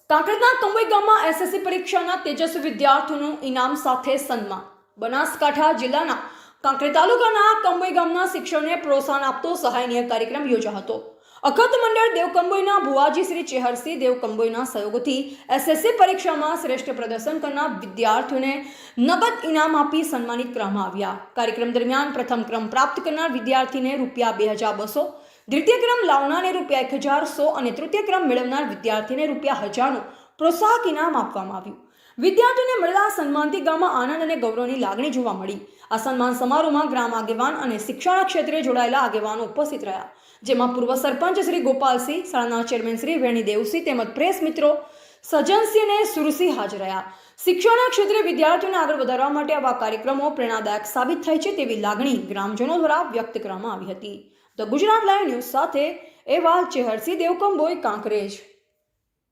કાંકરેજના કંબોઈ ગામમાં એસએસસી પરીક્ષાના તેજસ્વી વિદ્યાર્થીઓનું ઇનામ સાથે સન્માન. બનાસકાંઠા જિલ્લાના કાંકરેજ તાલુકાના કંબોઈ ગામના શિક્ષણને પ્રોત્સાહન આપતો સહાયનીય કાર્યક્રમ યોજાયો હતો. અખત મંડળ દેવકંબોઈના ભુવાજી શ્રી ચેહરસિંહ દેવકંબોઈના સહયોગથી એસએસસી પરીક્ષામાં શ્રેષ્ઠ પ્રદર્શન કરનાર વિદ્યાર્થીઓને નગદ ઇનામ આપી સન્માનિત કરવામાં આવ્યા. કાર્યક્રમ દરમિયાન પ્રથમ ક્રમ પ્રાપ્ત કરનાર વિદ્યાર્થીને ₹2200, દ્વિતીય ક્રમ લાવનારને ₹1100 અને તૃતીય ક્રમ મેળવનાર વિદ્યાર્થીને ₹1000નું પ્રોત્સાહક ઇનામ આપવામાં આવ્યું. વિદ્યાર્થીઓને મળેલા સન્માનથી ગામમાં આનંદ અને ગૌરવની લાગણી જોવા મળી. આ સન્માન સમારોહમાં ગ્રામ આગેવાન અને શિક્ષણ ક્ષેત્રે જોડાયેલા આગેવાનો ઉપસ્થિત રહ્યા, જેમાં પૂર્વ સરપંચ શ્રી ગોપાલસિંહ, શાળાના ચેરમેન શ્રી વેણીદેવસિંહ તેમજ પ્રેસ મિત્રો સજનસિંહ અને સુરસિંહ હાજર રહ્યા. શિક્ષણ ક્ષેત્રે વિદ્યાર્થીઓને આગળ વધારવા માટે આવા કાર્યક્રમો પ્રેરણાદાયક સાબિત થાય છે તેવી લાગણી ગ્રામજનો દ્વારા વ્યક્ત કરવામાં આવી હતી. ધ ગુજરાત લાઈવ ન્યૂઝ સાથે અહેવાલ ચેહરસિંહ દેવકંબોઈ, કાંકરેજ.